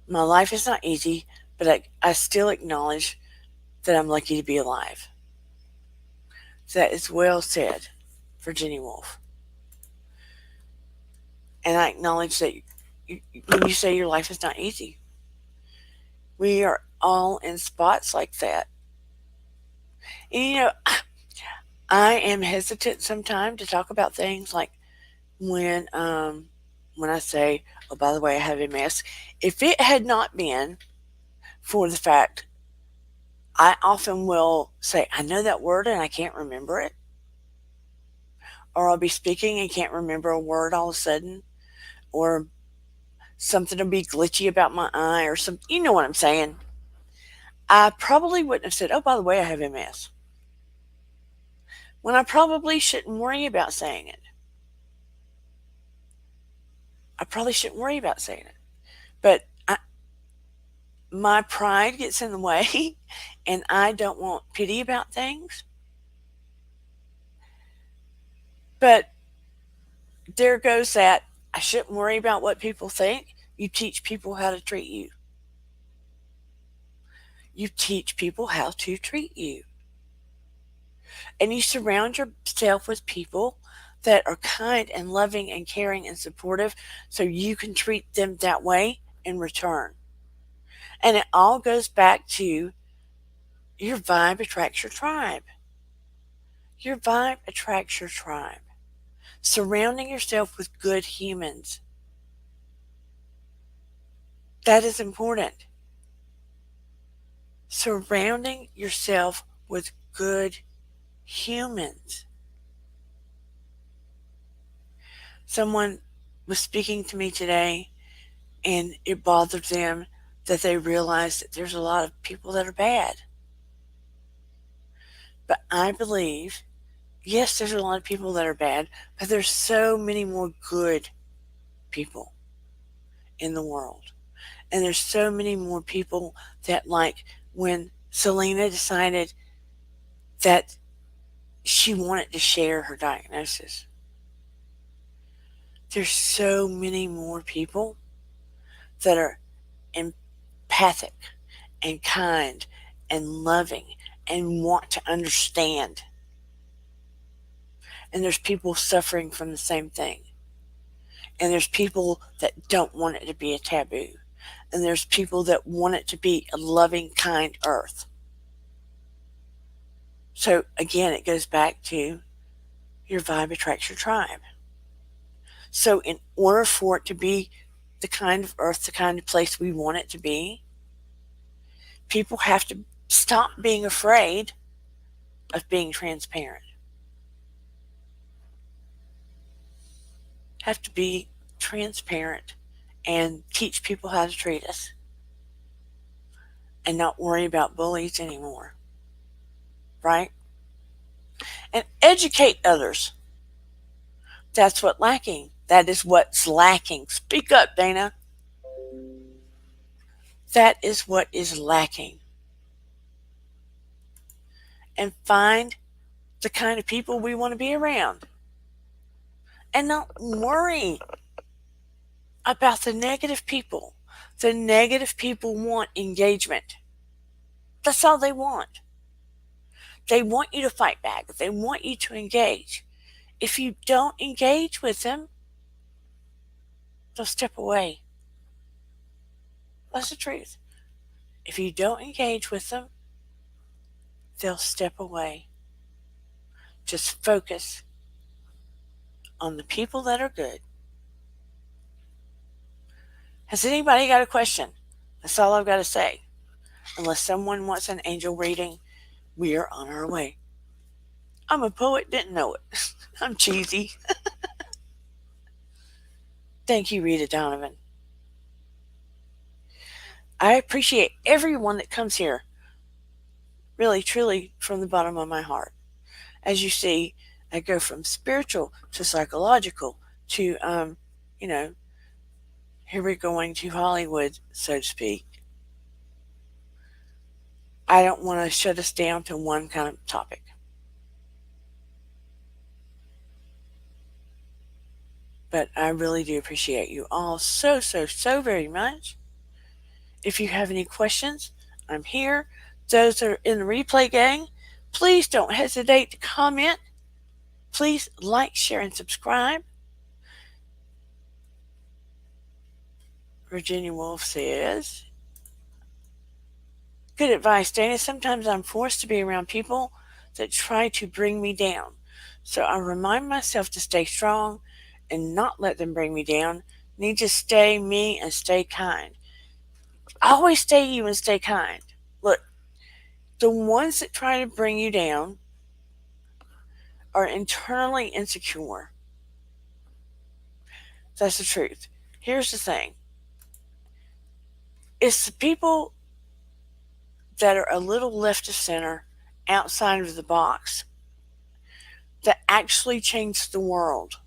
my life is not easy, but I still acknowledge that I'm lucky to be alive. That is well said, Virginia Woolf. And I acknowledge that when you say your life is not easy, we are all in spots like that. And I am hesitant sometimes to talk about things like when I say, oh, by the way, I have MS. If it had not been for the fact I often will say, I know that word and I can't remember it. Or I'll be speaking and can't remember a word all of a sudden. Or something will be glitchy about my eye or some, you know what I'm saying. I probably wouldn't have said, oh, by the way, I have MS. When I probably shouldn't worry about saying it. I probably shouldn't worry about saying it. But my pride gets in the way and I don't want pity about things. But there goes that I shouldn't worry about what people think. You teach people how to treat you. You teach people how to treat you. And you surround yourself with people that are kind and loving and caring and supportive so you can treat them that way in return. And it all goes back to your vibe attracts your tribe. Your vibe attracts your tribe. Surrounding yourself with good humans. That is important. Surrounding yourself with good humans. Someone was speaking to me today and it bothered them that they realized that there's a lot of people that are bad. But I believe, yes, there's a lot of people that are bad, but there's so many more good people in the world. And there's so many more people that, like, when Selena decided that she wanted to share her diagnosis, there's so many more people that are empathic and kind and loving and want to understand. And there's people suffering from the same thing. And there's people that don't want it to be a taboo. And there's people that want it to be a loving, kind earth. So again, it goes back to your vibe attracts your tribe. So in order for it to be the kind of earth, the kind of place we want it to be, people have to stop being afraid of being transparent. Have to be transparent and teach people how to treat us and not worry about bullies anymore. Right? And educate others. That's what's lacking. That is what's lacking. Speak up, Dana. That is what is lacking. And find the kind of people we want to be around. And not worry about the negative people. The negative people want engagement. That's all they want. They want you to fight back. They want you to engage. If you don't engage with them, they'll step away. That's the truth. If you don't engage with them, they'll step away. Just focus on the people that are good. Has anybody got a question? That's all I've got to say. Unless someone wants an angel reading, we are on our way. I'm a poet, didn't know it. I'm cheesy. Thank you, Rita Donovan. I appreciate everyone that comes here. Really, truly, from the bottom of my heart. As you see, I go from spiritual to psychological to, here we're going to Hollywood, so to speak. I don't want to shut us down to one kind of topic. But I really do appreciate you all so, so, so very much. If you have any questions, I'm here. Those that are in the replay gang, please don't hesitate to comment. Please like, share, and subscribe. Virginia Woolf says, good advice, Dana. Sometimes I'm forced to be around people that try to bring me down. So I remind myself to stay strong and not let them bring me down. Need to stay me and stay kind. Always stay you and stay kind. Look, the ones that try to bring you down are internally insecure. That's the truth. Here's the thing. It's the people that are a little left of center, outside of the box, that actually change the world.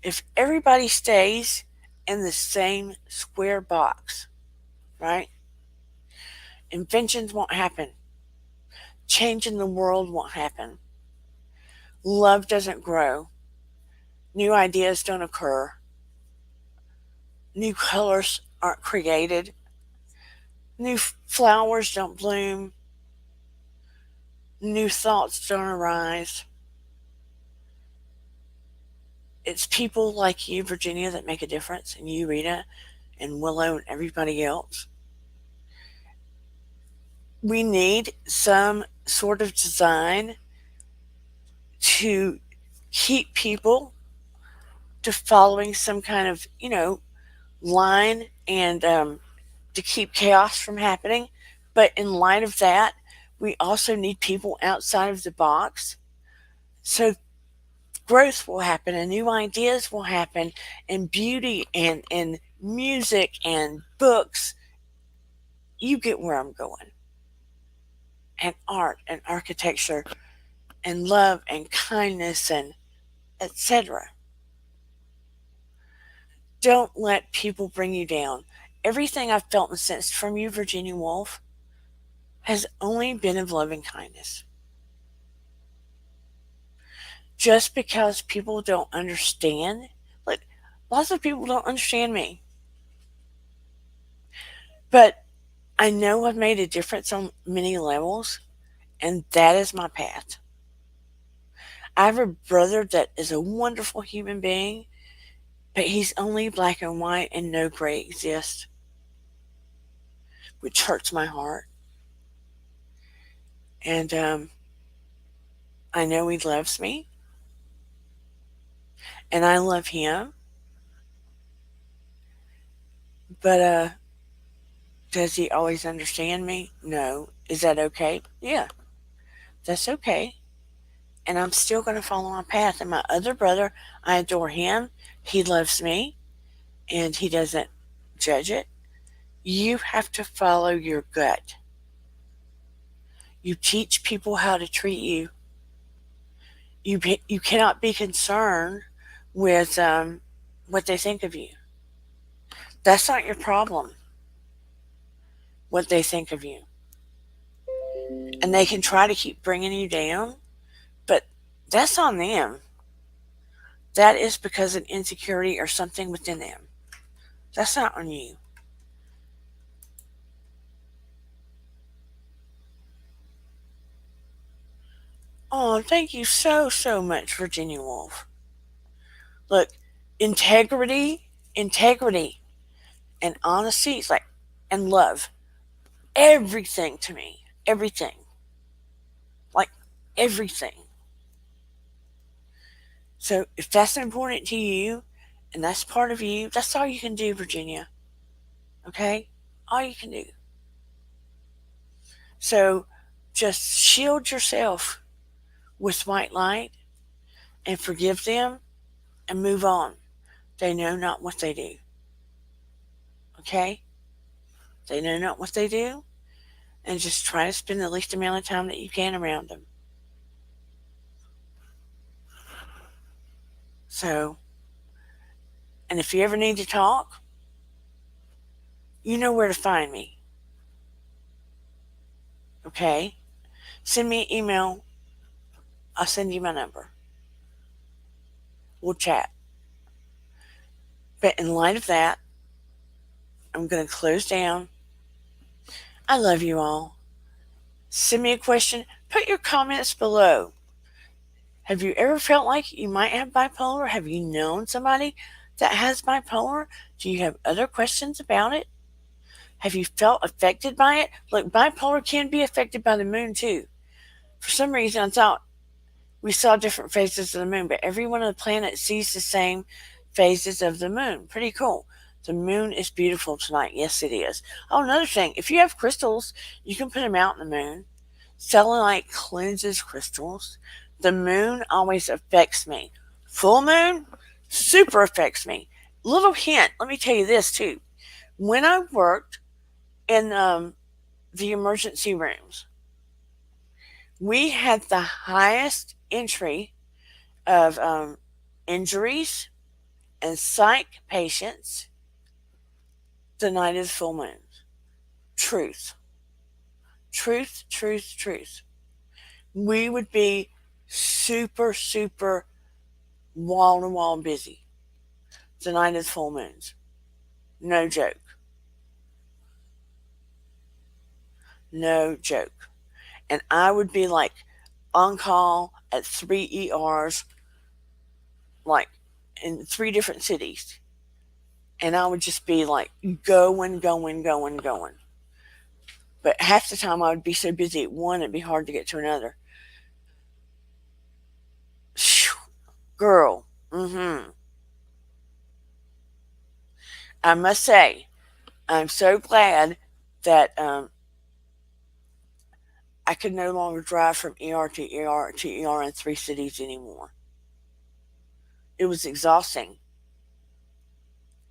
If everybody stays in the same square box, right? Inventions won't happen. Change in the world won't happen. Love doesn't grow. New ideas don't occur. New colors aren't created. New flowers don't bloom. New thoughts don't arise. It's people like you, Virginia, that make a difference, and you, Rita, and Willow, and everybody else. We need some sort of design to keep people to following some kind of, line and to keep chaos from happening. But in light of that, we also need people outside of the box. So growth will happen and new ideas will happen and beauty and music and books. You get where I'm going. And art and architecture and love and kindness and etc. Don't let people bring you down. Everything I've felt and sensed from you, Virginia Woolf, has only been of love and kindness. Just because people don't understand, like lots of people don't understand me, but I know I've made a difference on many levels, and that is my path. I have a brother that is a wonderful human being, but he's only black and white and no gray exists, which hurts my heart. And I know he loves me, and I love him, but does he always understand me? No. Is that okay? Yeah, that's okay. And I'm still going to follow my path. And my other brother, I adore him. He loves me, and he doesn't judge it. You have to follow your gut. You teach people how to treat you. You cannot be concerned with what they think of you. That's not your problem, what they think of you. And they can try to keep bringing you down, but that's on them. That is because of insecurity or something within them. That's not on you. Oh, thank you so much, Virginia Woolf. Look, integrity, and honesty is like, and love. Everything to me. Everything. Like, everything. So if that's important to you, and that's part of you, that's all you can do, Virginia. Okay? All you can do. So just shield yourself with white light and forgive them and move on. They know not what they do. Okay? They know not what they do, and just try to spend the least amount of time that you can around them. So, and if you ever need to talk, you know where to find me. Okay? Send me an email. I'll send you my number. We'll chat. But in light of that, I'm going to close down. I love you all. Send me a question. Put your comments below. Have you ever felt like you might have bipolar? Have you known somebody that has bipolar? Do you have other questions about it? Have you felt affected by it? Look, bipolar can be affected by the moon too. For some reason, I thought we saw different phases of the moon, but every one of the planets sees the same phases of the moon. Pretty cool. The moon is beautiful tonight. Yes, it is. Oh, another thing. If you have crystals, you can put them out in the moon. Selenite cleanses crystals. The moon always affects me. Full moon super affects me. Little hint. Let me tell you this too. When I worked in the emergency rooms, we had the highest entry of injuries and psych patients the night of full moon. truth. We would be super, super wall-to-wall busy the night of full moons. No joke. No joke. And I would be like on call at 3 ERs, like in 3 different cities. And I would just be like going. But half the time I would be so busy at one, it'd be hard to get to another. Girl. I must say, I'm so glad that I could no longer drive from ER to ER to ER in 3 cities anymore. It was exhausting.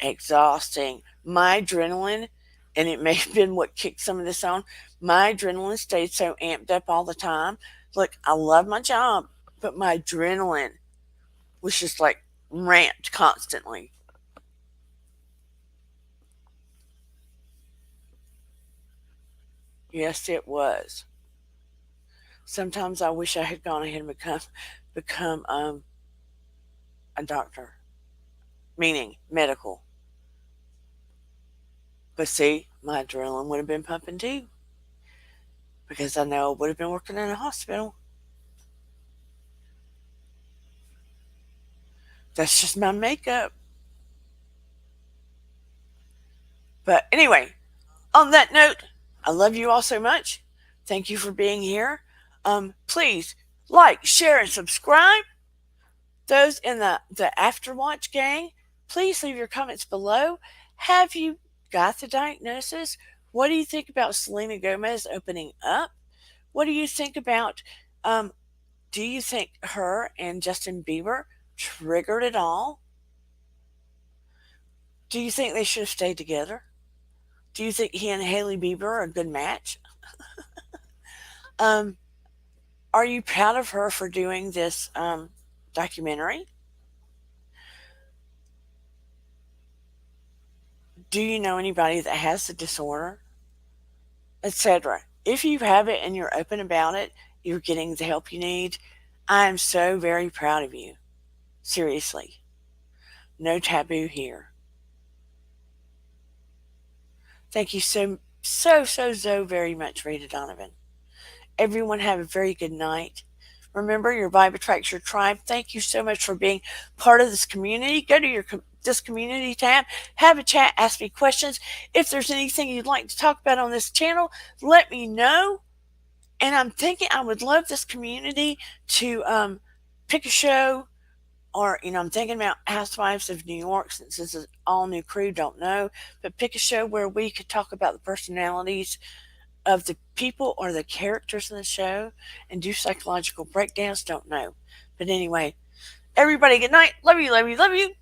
My adrenaline, and it may have been what kicked some of this on, my adrenaline stayed so amped up all the time. Look, I love my job, but my adrenaline was just like ramped constantly. Yes, it was. Sometimes I wish I had gone ahead and become a doctor, meaning medical. But see, my adrenaline would have been pumping too, because I know I would have been working in a hospital. That's just my makeup. But anyway, on that note, I love you all so much. Thank you for being here. Please like, share, and subscribe. Those in the Afterwatch gang, please leave your comments below. Have you got the diagnosis? What do you think about Selena Gomez opening up? What do you think about, do you think her and Justin Bieber triggered it all? Do you think they should have stayed together? Do you think he and Hailey Bieber are a good match? Are you proud of her for doing this documentary? Do you know anybody that has the disorder? Etc. If you have it and you're open about it, you're getting the help you need. I am so very proud of you. Seriously. No taboo here. Thank you so very much, Rita Donovan. Everyone have a very good night. Remember, your vibe attracts your tribe. Thank you so much for being part of this community. Go to this community tab, have a chat, ask me questions. If there's anything you'd like to talk about on this channel, let me know. And I'm thinking I would love this community to pick a show, or, I'm thinking about Housewives of New York, since this is all new crew, don't know, but pick a show where we could talk about the personalities of the people or the characters in the show and do psychological breakdowns, don't know. But anyway, everybody, good night. Love you.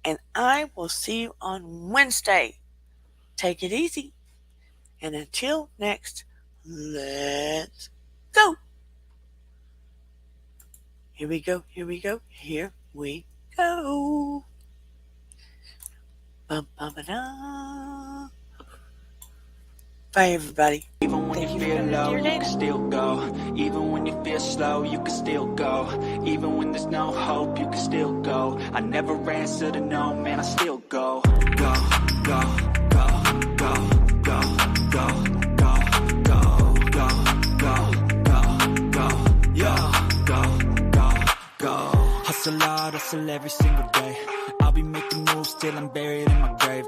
And I will see you on Wednesday. Take it easy. And until next, let's go. Here we go. Bum-bum-ba-da. Bye, everybody. Even when you feel low, you can still go. Even when you feel slow, you can still go. Even when there's no hope, you can still go. I never answer to no, man, I still go. Go, go, go, go, go, go, go, go, go, go, go, go, go. Hustle hard, hustle every single day. I'll be making moves till I'm buried in my grave.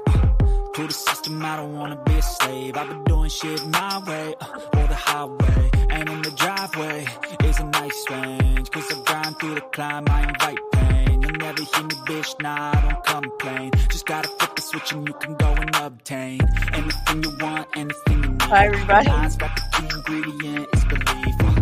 To the system, I don't wanna be a slave. I've been doing shit my way, or the highway. And in the driveway is a nice range. Cause I grind through the climb, I invite pain. You'll never hear me, bitch, nah, I don't complain. Just gotta flip the switch and you can go and obtain anything you want, anything you need. Hi, everybody. Got the key ingredient, it's belief.